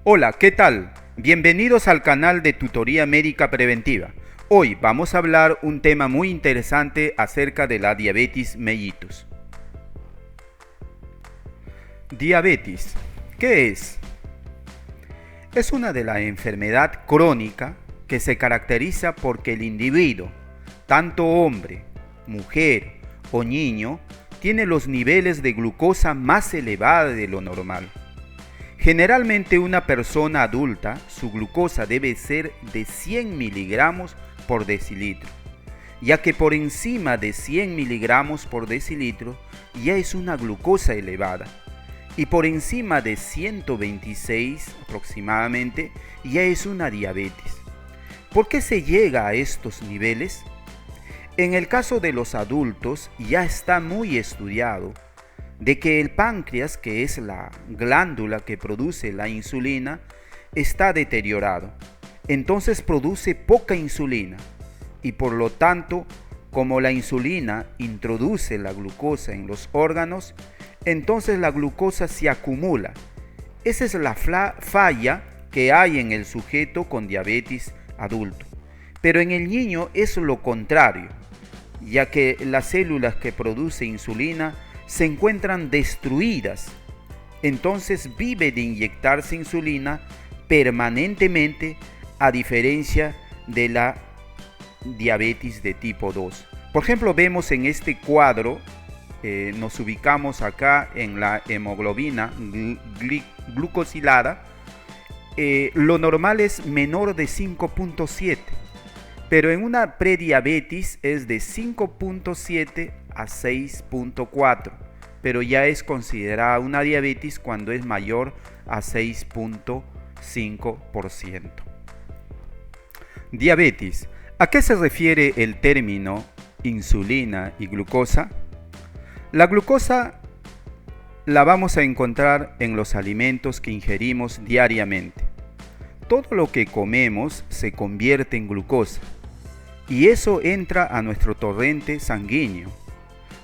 Hola, ¿qué tal? Bienvenidos al canal de Tutoría Médica Preventiva. Hoy vamos a hablar un tema muy interesante acerca de la diabetes mellitus. Diabetes, ¿qué es? Es una de las enfermedades crónicas que se caracteriza porque el individuo, tanto hombre, mujer o niño, tiene los niveles de glucosa más elevados de lo normal. Generalmente una persona adulta, su glucosa debe ser de 100 miligramos por decilitro, ya que por encima de 100 miligramos por decilitro ya es una glucosa elevada, y por encima de 126 aproximadamente ya es una diabetes. ¿Por qué se llega a estos niveles? En el caso de los adultos ya está muy estudiado de que el páncreas, que es la glándula que produce la insulina, está deteriorado. Entonces produce poca insulina y por lo tanto, como la insulina introduce la glucosa en los órganos, entonces la glucosa se acumula. Esa es la falla que hay en el sujeto con diabetes adulto. Pero en el niño es lo contrario, ya que las células que producen insulina se encuentran destruidas. Entonces vive de inyectarse insulina permanentemente, a diferencia de la diabetes de tipo 2. Por ejemplo, vemos en este cuadro, nos ubicamos acá en la hemoglobina glucosilada. Lo normal es menor de 5.7, pero en una prediabetes es de 5.7 a 6.4, pero ya es considerada una diabetes cuando es mayor a 6.5%. Diabetes. ¿A qué se refiere el término insulina y glucosa? La glucosa la vamos a encontrar en los alimentos que ingerimos diariamente. Todo lo que comemos se convierte en glucosa y eso entra a nuestro torrente sanguíneo.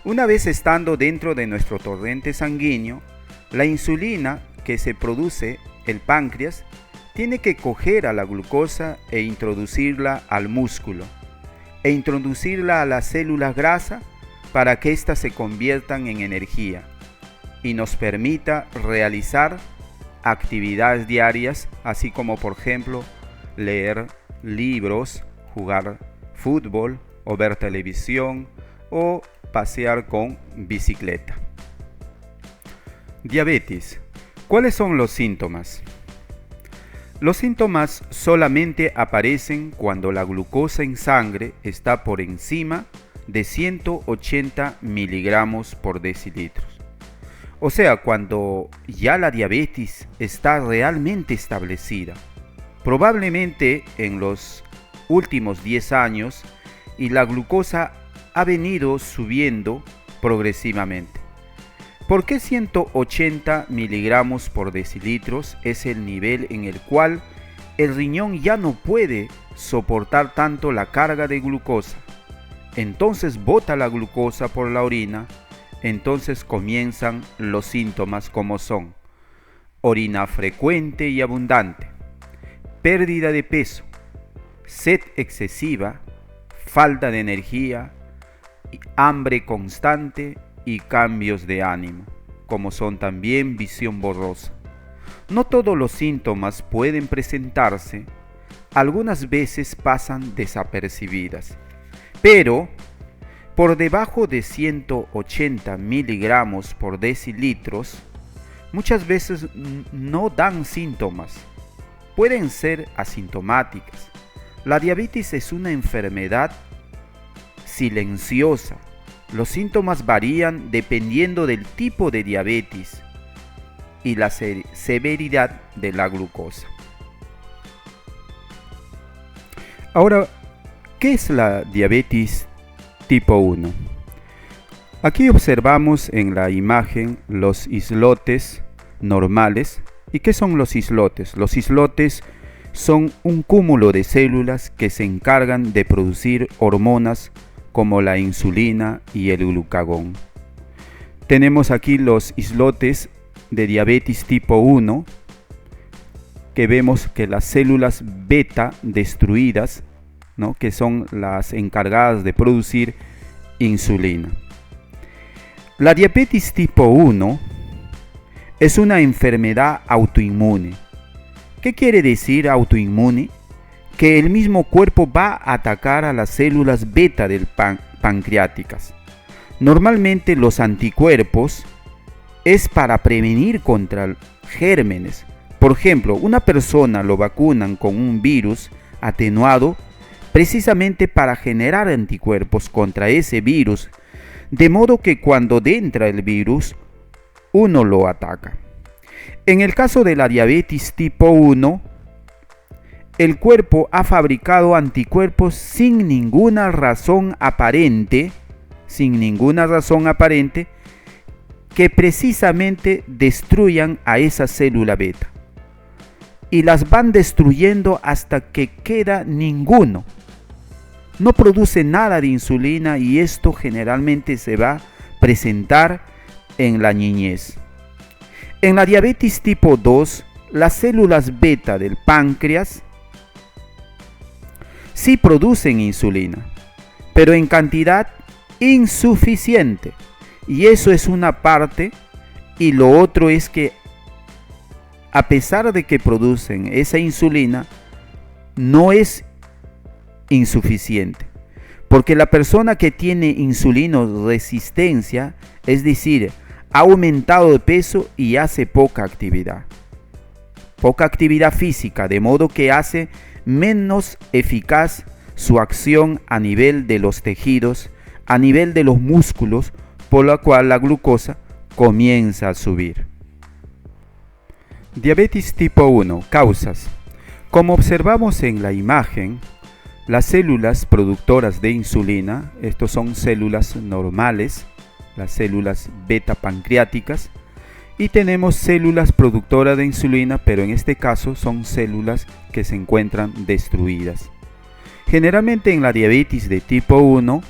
Una vez estando dentro de nuestro torrente sanguíneo, la insulina que se produce, el páncreas, tiene que coger a la glucosa e introducirla al músculo, e introducirla a las células grasas para que éstas se conviertan en energía y nos permita realizar actividades diarias, así como por ejemplo leer libros, jugar fútbol o ver televisión o pasear con bicicleta. Diabetes. ¿Cuáles son los síntomas? Los síntomas solamente aparecen cuando la glucosa en sangre está por encima de 180 miligramos por decilitro. O sea, cuando ya la diabetes está realmente establecida, probablemente en los últimos 10 años, y la glucosa ha venido subiendo progresivamente. ¿Por qué 180 miligramos por decilitros es el nivel en el cual el riñón ya no puede soportar tanto la carga de glucosa? Entonces bota la glucosa por la orina. Entonces comienzan los síntomas, como son orina frecuente y abundante, pérdida de peso, sed excesiva, falta de energía, hambre constante y cambios de ánimo, como son también visión borrosa. No todos los síntomas pueden presentarse, algunas veces pasan desapercibidas, pero por debajo de 180 miligramos por decilitros, muchas veces no dan síntomas, pueden ser asintomáticas. La diabetes es una enfermedad silenciosa. Los síntomas varían dependiendo del tipo de diabetes y la severidad de la glucosa. Ahora, ¿qué es la diabetes tipo 1? Aquí observamos en la imagen los islotes normales. ¿Y qué son los islotes? Los islotes son un cúmulo de células que se encargan de producir hormonas como la insulina y el glucagón. Tenemos aquí los islotes de diabetes tipo 1 que vemos que las células beta destruidas, ¿no?, que son las encargadas de producir insulina. La diabetes tipo 1 es una enfermedad autoinmune. ¿Qué quiere decir autoinmune? Que el mismo cuerpo va a atacar a las células beta del pancreáticas. Normalmente los anticuerpos es para prevenir contra gérmenes. Por ejemplo, una persona lo vacunan con un virus atenuado precisamente para generar anticuerpos contra ese virus, de modo que cuando entra el virus, uno lo ataca. En el caso de la diabetes tipo 1, el cuerpo ha fabricado anticuerpos sin ninguna razón aparente, que precisamente destruyan a esa célula beta. Y las van destruyendo hasta que queda ninguno. No produce nada de insulina y esto generalmente se va a presentar en la niñez. En la diabetes tipo 2, las células beta del páncreas sí producen insulina, pero en cantidad insuficiente. Y eso es una parte, y lo otro es que a pesar de que producen esa insulina, no es insuficiente. Porque la persona que tiene insulinoresistencia, es decir, ha aumentado de peso y hace poca actividad física, de modo que hace menos eficaz su acción a nivel de los tejidos, a nivel de los músculos, por lo cual la glucosa comienza a subir. Diabetes tipo 1, causas. Como observamos en la imagen, las células productoras de insulina, estos son células normales, las células beta pancreáticas, y tenemos células productoras de insulina, pero en este caso son células que se encuentran destruidas. Generalmente en la diabetes de tipo 1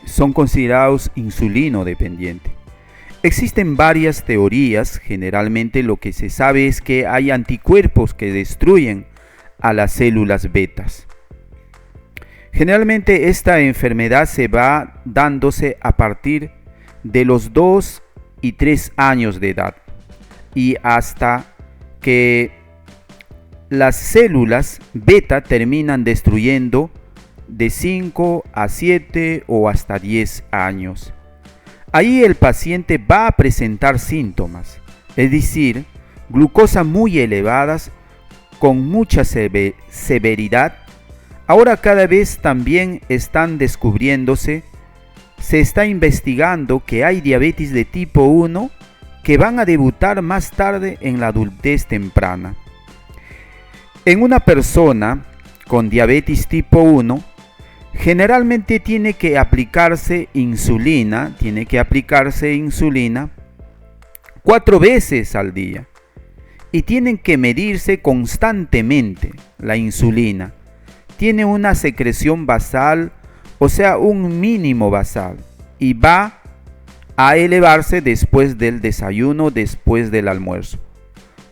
son considerados insulinodependientes. Existen varias teorías. Generalmente lo que se sabe es que hay anticuerpos que destruyen a las células betas. Generalmente esta enfermedad se va dándose a partir de los 2 y 3 años de edad y hasta que las células beta terminan destruyendo de 5 a 7 o hasta 10 años. Ahí el paciente va a presentar síntomas, es decir, glucosa muy elevadas con mucha severidad. Ahora cada vez también están descubriéndose, se está investigando que hay diabetes de tipo 1 que van a debutar más tarde en la adultez temprana. En una persona con diabetes tipo 1, generalmente tiene que aplicarse insulina 4 veces al día y tienen que medirse constantemente la insulina. Tiene una secreción basal, o sea, un mínimo basal, y va a elevarse después del desayuno, después del almuerzo,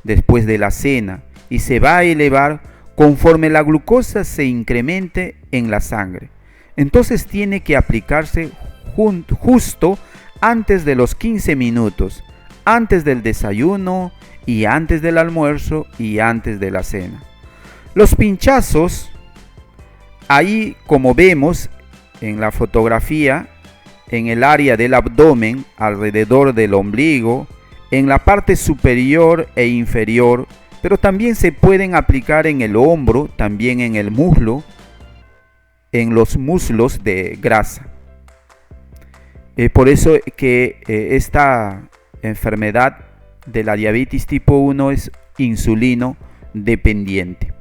después de la cena, y se va a elevar conforme la glucosa se incremente en la sangre. Entonces tiene que aplicarse justo antes de los 15 minutos, antes del desayuno y antes del almuerzo y antes de la cena. Los pinchazos, ahí como vemos en la fotografía, en el área del abdomen, alrededor del ombligo, en la parte superior e inferior, pero también se pueden aplicar en el hombro, también en el muslo, en los muslos de grasa. Por eso que esta enfermedad de la diabetes tipo 1 es insulino dependiente.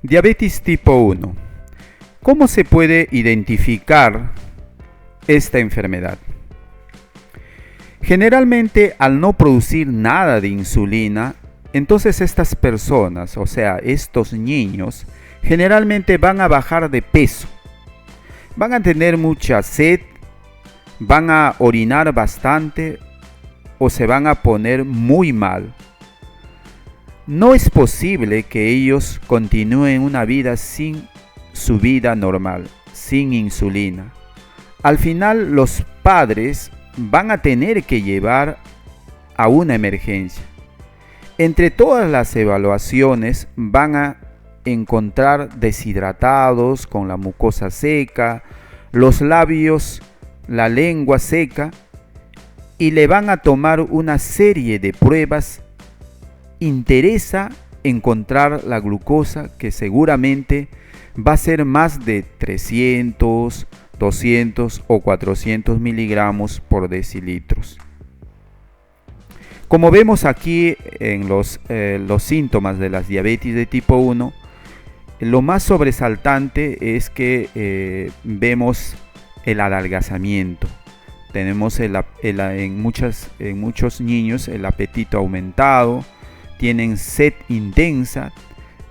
Diabetes tipo 1. ¿Cómo se puede identificar esta enfermedad? Generalmente al no producir nada de insulina, entonces estas personas, o sea, estos niños, generalmente van a bajar de peso, van a tener mucha sed, van a orinar bastante o se van a poner muy mal. No es posible que ellos continúen una vida sin su vida normal, sin insulina. Al final los padres van a tener que llevar a una emergencia. Entre todas las evaluaciones van a encontrar deshidratados, con la mucosa seca, los labios, la lengua seca, y le van a tomar una serie de pruebas. Interesa encontrar la glucosa, que seguramente va a ser más de 300, 200 o 400 miligramos por decilitros. Como vemos aquí en los síntomas de la diabetes de tipo 1, lo más sobresaltante es que vemos el adelgazamiento. Tenemos en muchos niños el apetito aumentado, tienen sed intensa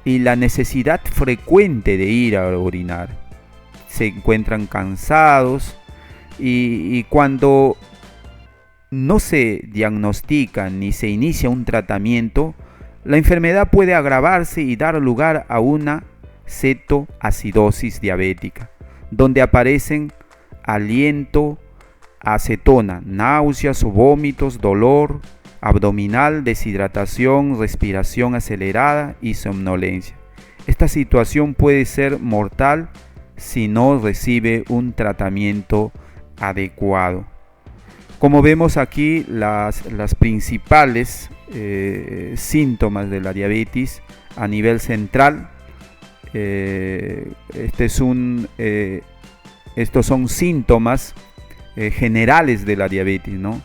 y la necesidad frecuente de ir a orinar. Se encuentran cansados y cuando no se diagnostica ni se inicia un tratamiento, la enfermedad puede agravarse y dar lugar a una cetoacidosis diabética, donde aparecen aliento, acetona, náuseas o vómitos, dolor abdominal, deshidratación, respiración acelerada y somnolencia. Esta situación puede ser mortal si no recibe un tratamiento adecuado. Como vemos aquí, las principales síntomas de la diabetes a nivel central, estos son síntomas generales de la diabetes, ¿no?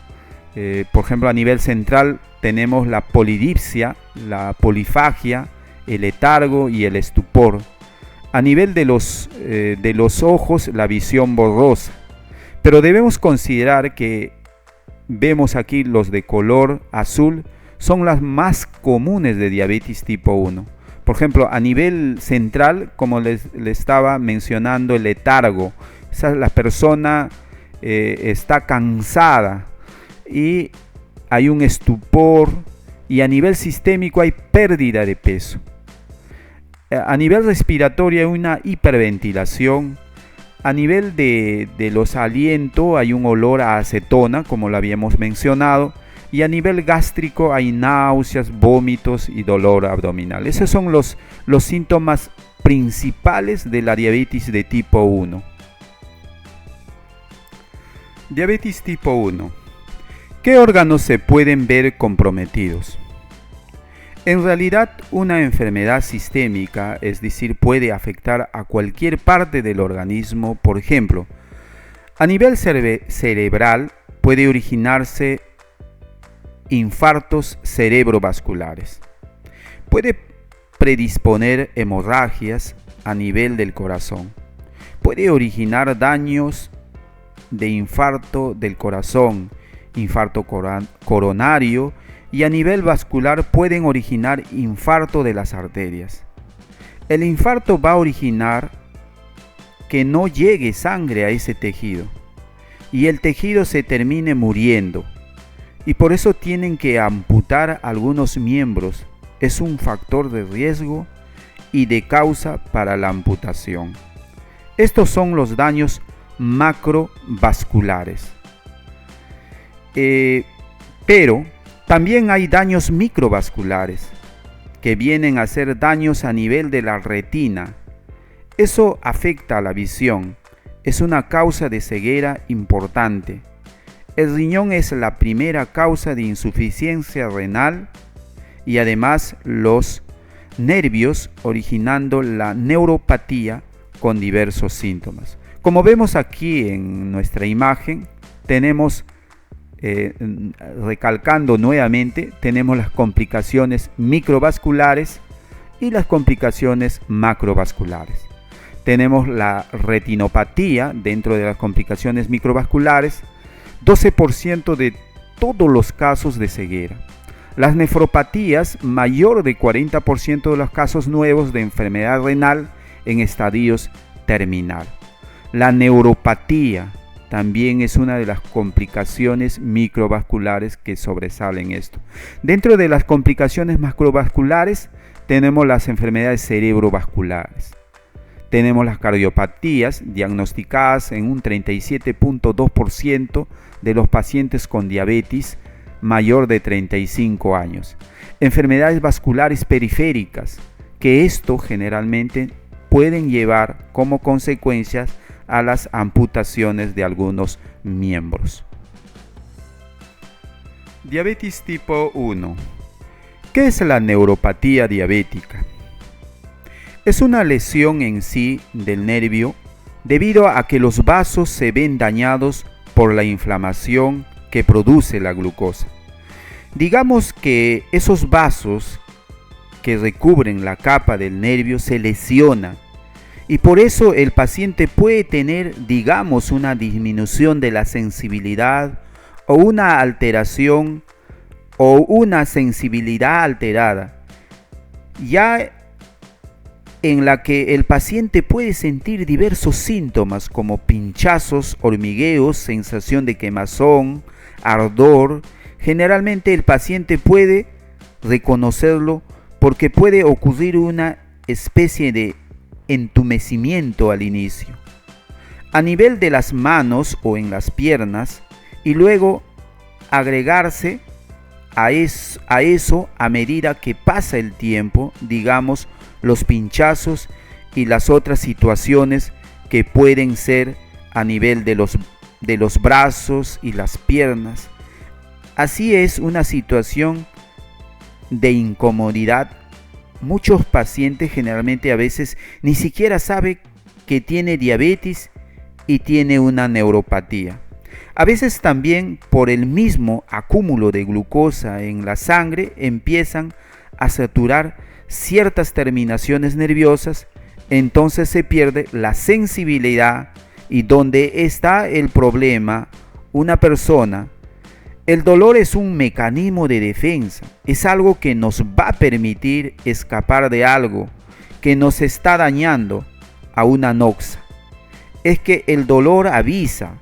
Por ejemplo, a nivel central tenemos la polidipsia, la polifagia, el letargo y el estupor. A nivel de los ojos, la visión borrosa. Pero debemos considerar que vemos aquí los de color azul son las más comunes de diabetes tipo 1. Por ejemplo, a nivel central, como les estaba mencionando, el letargo. La persona está cansada y hay un estupor, y a nivel sistémico hay pérdida de peso. A nivel respiratorio hay una hiperventilación. A nivel de los alientos hay un olor a acetona, como lo habíamos mencionado, y a nivel gástrico hay náuseas, vómitos y dolor abdominal. Esos son los síntomas principales de la diabetes de tipo 1. Diabetes tipo 1. ¿Qué órganos se pueden ver comprometidos? En realidad, una enfermedad sistémica, es decir, puede afectar a cualquier parte del organismo. Por ejemplo, a nivel cerebral puede originarse infartos cerebrovasculares. Puede predisponer hemorragias a nivel del corazón. Puede originar daños de infarto del corazón, infarto coronario, y a nivel vascular pueden originar infarto de las arterias. El infarto va a originar que no llegue sangre a ese tejido y el tejido se termine muriendo, y por eso tienen que amputar algunos miembros. Es un factor de riesgo y de causa para la amputación. Estos son los daños macrovasculares. Pero también hay daños microvasculares, que vienen a ser daños a nivel de la retina. Eso afecta a la visión. Es una causa de ceguera importante. El riñón es la primera causa de insuficiencia renal, y además los nervios, originando la neuropatía con diversos síntomas. Como vemos aquí en nuestra imagen, tenemos, recalcando nuevamente, tenemos las complicaciones microvasculares y las complicaciones macrovasculares. Tenemos la retinopatía dentro de las complicaciones microvasculares, 12% de todos los casos de ceguera. Las nefropatías, mayor de 40% de los casos nuevos de enfermedad renal en estadios terminal. La neuropatía, también es una de las complicaciones microvasculares que sobresalen esto. Dentro de las complicaciones macrovasculares tenemos las enfermedades cerebrovasculares. Tenemos las cardiopatías diagnosticadas en un 37.2% de los pacientes con diabetes mayor de 35 años. Enfermedades vasculares periféricas, que esto generalmente pueden llevar como consecuencias a las amputaciones de algunos miembros. Diabetes tipo 1. ¿Qué es la neuropatía diabética? Es una lesión en sí del nervio debido a que los vasos se ven dañados por la inflamación que produce la glucosa. Digamos que esos vasos que recubren la capa del nervio se lesionan y por eso el paciente puede tener, digamos, una disminución de la sensibilidad o una alteración o una sensibilidad alterada, ya en la que el paciente puede sentir diversos síntomas como pinchazos, hormigueos, sensación de quemazón, ardor. Generalmente el paciente puede reconocerlo porque puede ocurrir una especie de entumecimiento al inicio, a nivel de las manos o en las piernas, y luego agregarse a eso a medida que pasa el tiempo, digamos, los pinchazos y las otras situaciones que pueden ser a nivel de los brazos y las piernas. Así es una situación de incomodidad. Muchos pacientes generalmente a veces ni siquiera saben que tiene diabetes y tiene una neuropatía. A veces también por el mismo acúmulo de glucosa en la sangre empiezan a saturar ciertas terminaciones nerviosas, entonces se pierde la sensibilidad. Y donde está el problema, una persona, el dolor es un mecanismo de defensa, es algo que nos va a permitir escapar de algo que nos está dañando a una noxa. Es que el dolor avisa,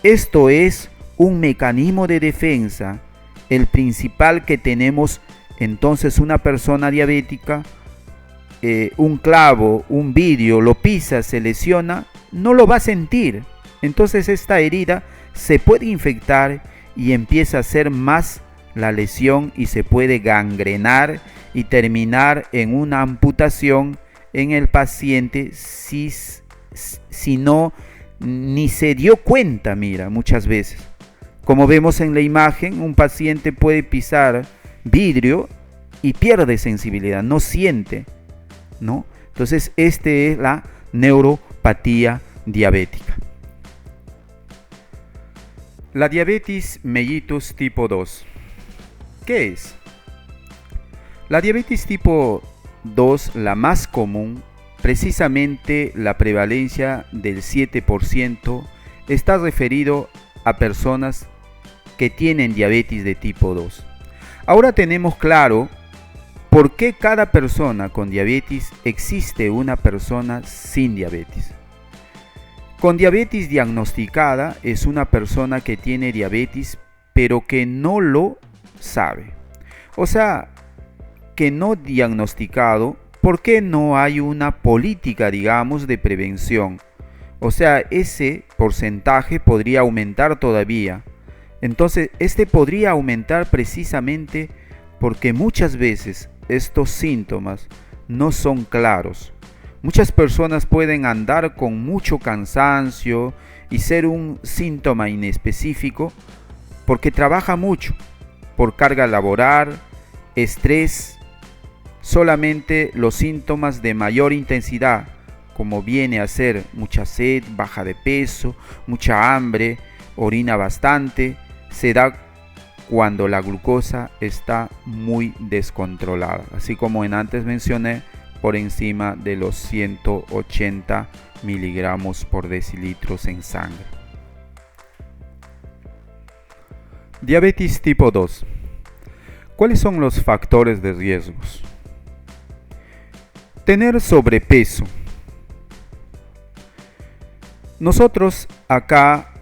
esto es un mecanismo de defensa, el principal que tenemos. Entonces una persona diabética, un clavo, un vidrio, lo pisa, se lesiona, no lo va a sentir. Entonces esta herida se puede infectar y empieza a ser más la lesión y se puede gangrenar y terminar en una amputación en el paciente si no ni se dio cuenta. Mira, muchas veces, como vemos en la imagen, un paciente puede pisar vidrio y pierde sensibilidad, no siente, ¿no? Entonces, este es la neuropatía diabética. La diabetes mellitus tipo 2. ¿Qué es? La diabetes tipo 2, la más común, precisamente la prevalencia del 7%, está referido a personas que tienen diabetes de tipo 2. Ahora tenemos claro por qué cada persona con diabetes existe una persona sin diabetes. Con diabetes diagnosticada es una persona que tiene diabetes pero que no lo sabe. O sea, que no diagnosticado porque no hay una política, digamos, de prevención. O sea, ese porcentaje podría aumentar todavía. Entonces, este podría aumentar precisamente porque muchas veces estos síntomas no son claros. Muchas personas pueden andar con mucho cansancio y ser un síntoma inespecífico porque trabaja mucho, por carga laboral, estrés, solamente los síntomas de mayor intensidad, como viene a ser mucha sed, baja de peso, mucha hambre, orina bastante, se da cuando la glucosa está muy descontrolada, así como antes mencioné, por encima de los 180 miligramos por decilitros en sangre. Diabetes tipo 2. ¿Cuáles son los factores de riesgos? Tener sobrepeso. Nosotros acá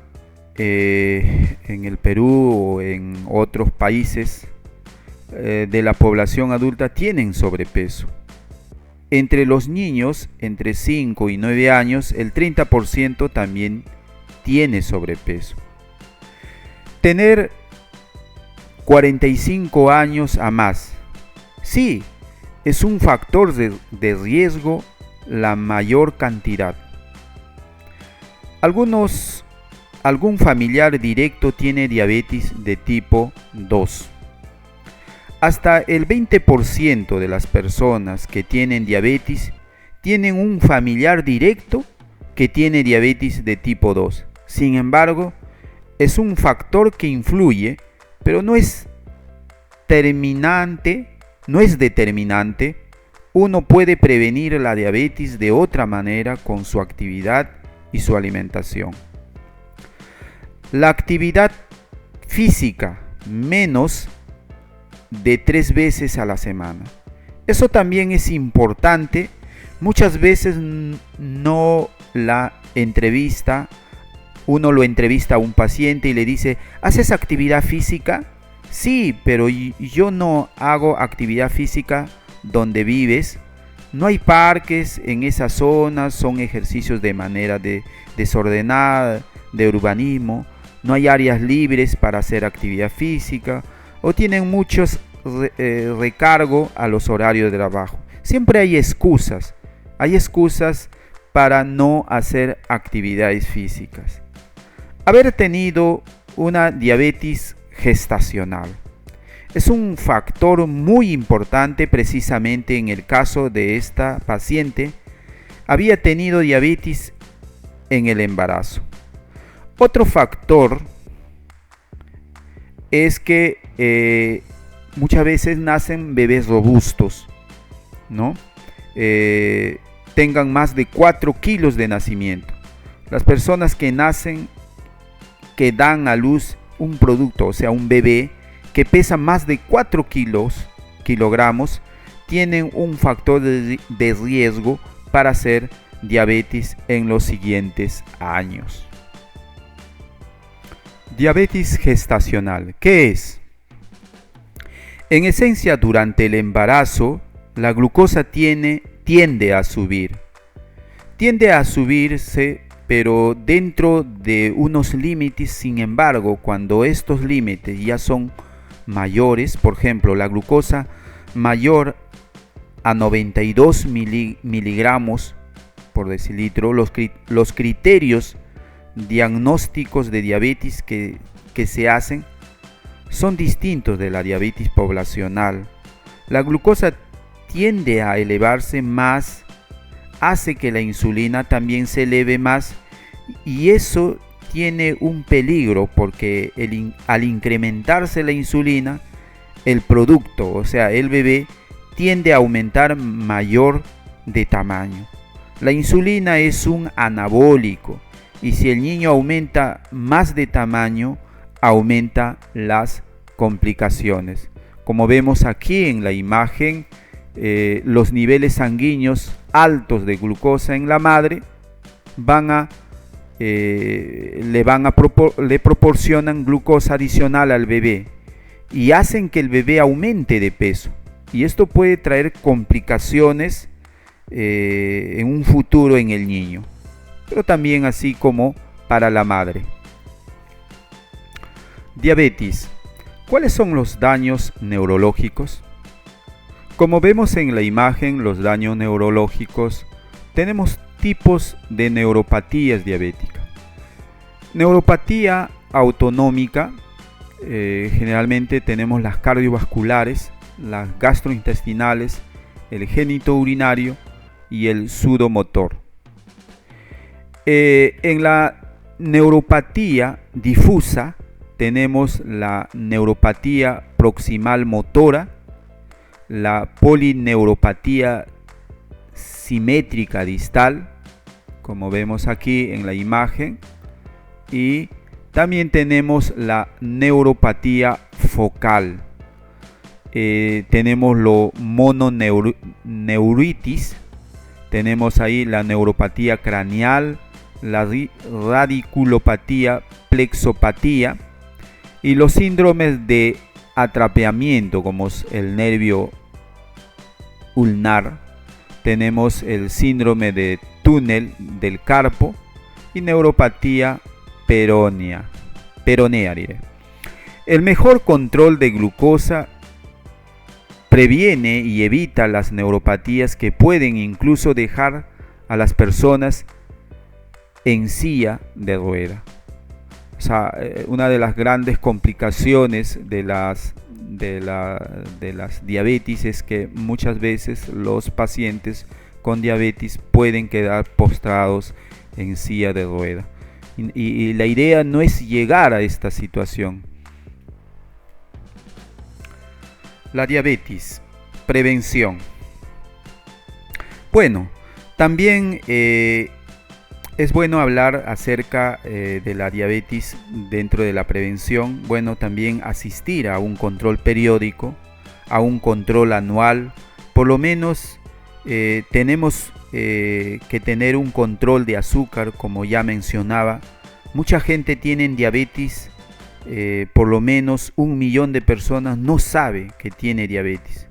en el Perú o en otros países de la población adulta tienen sobrepeso. Entre los niños entre 5 y 9 años, el 30% también tiene sobrepeso. Tener 45 años a más, sí, es un factor de riesgo la mayor cantidad. Algún familiar directo tiene diabetes de tipo 2. Hasta el 20% de las personas que tienen diabetes tienen un familiar directo que tiene diabetes de tipo 2. Sin embargo, es un factor que influye, pero no es determinante. Uno puede prevenir la diabetes de otra manera con su actividad y su alimentación. La actividad física menos de 3 veces a la semana. Eso también es importante. Muchas veces uno lo entrevista a un paciente y le dice, ¿haces actividad física? Sí, pero yo no hago actividad física donde vives. No hay parques en esas zonas, son ejercicios de manera desordenada, de urbanismo. No hay áreas libres para hacer actividad física o tienen muchos recargo a los horarios de trabajo. Siempre hay excusas para no hacer actividades físicas. Haber tenido una diabetes gestacional es un factor muy importante. Precisamente en el caso de esta paciente, había tenido diabetes en el embarazo. Otro factor es que muchas veces nacen bebés robustos, ¿no? Tengan más de 4 kilos de nacimiento. Las personas que dan a luz un producto, o sea, un bebé que pesa más de 4 kilogramos, tienen un factor de riesgo para hacer diabetes en los siguientes años. Diabetes gestacional, ¿qué es? En esencia, durante el embarazo, la glucosa tiende a subirse, pero dentro de unos límites. Sin embargo, cuando estos límites ya son mayores, por ejemplo, la glucosa mayor a 92 miligramos por decilitro, los criterios diagnósticos de diabetes que se hacen son distintos de la diabetes poblacional. La glucosa tiende a elevarse más, hace que la insulina también se eleve más, y eso tiene un peligro porque al incrementarse la insulina, el producto, o sea, el bebé, tiende a aumentar mayor de tamaño. La insulina es un anabólico y si el niño aumenta más de tamaño, aumenta las complicaciones. Como vemos aquí en la imagen, los niveles sanguíneos altos de glucosa en la madre le proporcionan glucosa adicional al bebé y hacen que el bebé aumente de peso, y esto puede traer complicaciones en un futuro en el niño, pero también así como para la madre. Diabetes. ¿Cuáles son los daños neurológicos? Como vemos en la imagen, los daños neurológicos, tenemos tipos de neuropatías diabéticas. Neuropatía autonómica, generalmente tenemos las cardiovasculares, las gastrointestinales, el genitourinario y el sudomotor. En la neuropatía difusa tenemos la neuropatía proximal motora, la polineuropatía simétrica distal, como vemos aquí en la imagen, y también tenemos la neuropatía focal. Tenemos la mononeuritis, tenemos ahí la neuropatía craneal, la radiculopatía, plexopatía y los síndromes de atrapeamiento como es el nervio ulnar. Tenemos el síndrome de túnel del carpo y neuropatía peronea diré. El mejor control de glucosa previene y evita las neuropatías que pueden incluso dejar a las personas en silla de rueda. O sea, una de las grandes complicaciones de las diabetes es que muchas veces los pacientes con diabetes pueden quedar postrados en silla de rueda. Y la idea no es llegar a esta situación. La diabetes, prevención. Bueno, también es bueno hablar acerca de la diabetes dentro de la prevención. Bueno, también asistir a un control periódico, a un control anual. Por lo menos tenemos que tener un control de azúcar, como ya mencionaba. Mucha gente tiene diabetes, por lo menos 1 millón de personas no sabe que tiene diabetes,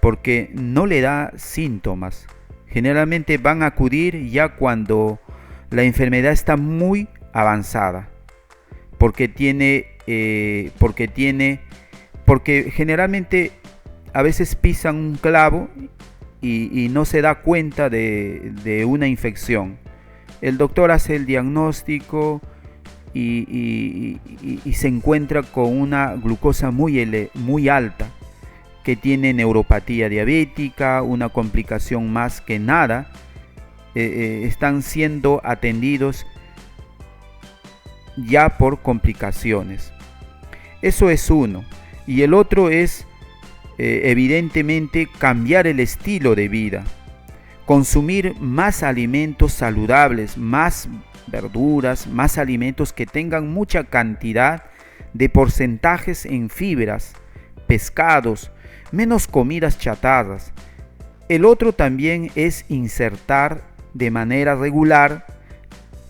porque no le da síntomas. Generalmente van a acudir ya cuando la enfermedad está muy avanzada, porque generalmente a veces pisan un clavo y no se da cuenta de una infección. El doctor hace el diagnóstico y se encuentra con una glucosa muy alta, que tiene neuropatía diabética, una complicación más que nada. Están siendo atendidos ya por complicaciones. Eso es uno. Y el otro es evidentemente cambiar el estilo de vida, consumir más alimentos saludables, más verduras, más alimentos que tengan mucha cantidad de porcentajes en fibras, pescados, menos comidas chatarras. El otro también es insertar de manera regular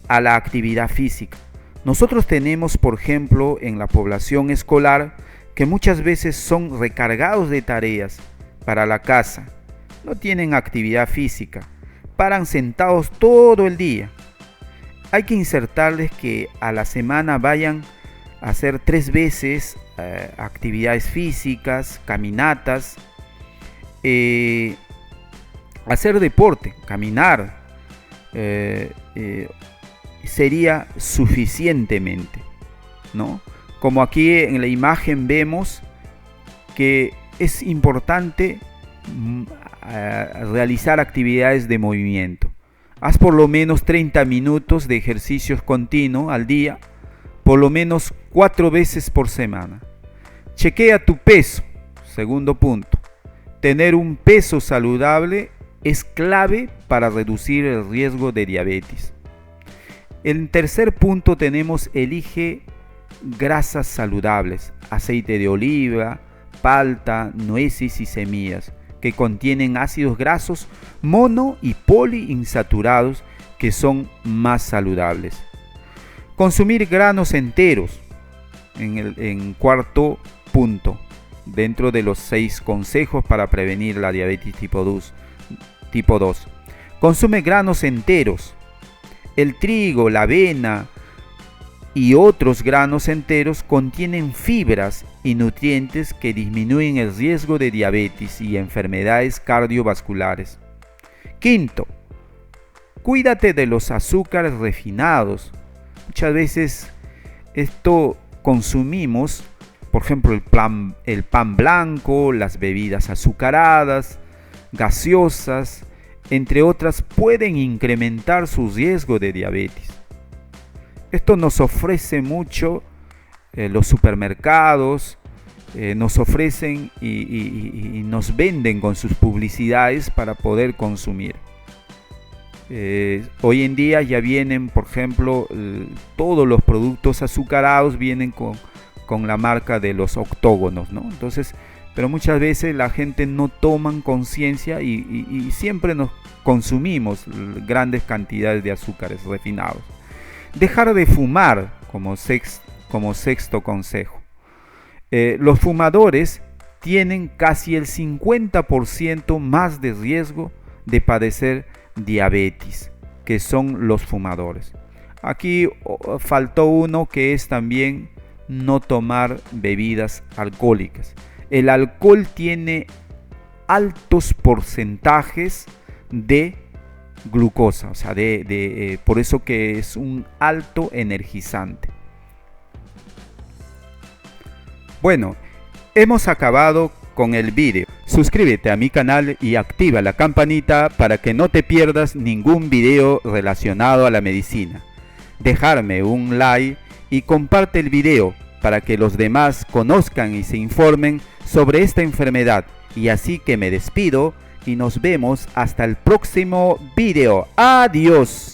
a la actividad física. Nosotros tenemos, por ejemplo, en la población escolar, que muchas veces son recargados de tareas para la casa, no tienen actividad física, paran sentados todo el día. Hay que insertarles que a la semana vayan a hacer 3 veces actividades físicas, caminatas, hacer deporte, caminar, sería suficientemente, ¿no? Como aquí en la imagen vemos que es importante realizar actividades de movimiento. Haz por lo menos 30 minutos de ejercicios continuos al día, por lo menos 4 veces por semana. Chequea tu peso. Segundo punto. Tener un peso saludable es clave para reducir el riesgo de diabetes. En tercer punto tenemos elige grasas saludables, aceite de oliva, palta, nueces y semillas, que contienen ácidos grasos mono y poliinsaturados que son más saludables. Consumir granos enteros en cuarto punto, dentro de los 6 consejos para prevenir la diabetes tipo 2. Consume granos enteros. El trigo, la avena y otros granos enteros contienen fibras y nutrientes que disminuyen el riesgo de diabetes y enfermedades cardiovasculares. Quinto, cuídate de los azúcares refinados. Muchas veces esto consumimos, por ejemplo, el pan blanco, las bebidas azucaradas, gaseosas, entre otras, pueden incrementar su riesgo de diabetes. Esto nos ofrece mucho los supermercados, nos ofrecen y nos venden con sus publicidades para poder consumir. Hoy en día ya vienen, por ejemplo, todos los productos azucarados vienen con la marca de los octógonos, ¿no? Entonces, pero muchas veces la gente no toma conciencia y siempre nos consumimos grandes cantidades de azúcares refinados. Dejar de fumar como sexto consejo. Los fumadores tienen casi el 50% más de riesgo de padecer diabetes, que son los fumadores. Aquí faltó uno, que es también no tomar bebidas alcohólicas. El alcohol tiene altos porcentajes de glucosa, o sea, por eso que es un alto energizante. Bueno, hemos acabado con el vídeo. Suscríbete a mi canal y activa la campanita para que no te pierdas ningún video relacionado a la medicina. Dejarme un like y comparte el video para que los demás conozcan y se informen sobre esta enfermedad. Y así que me despido y nos vemos hasta el próximo video. ¡Adiós!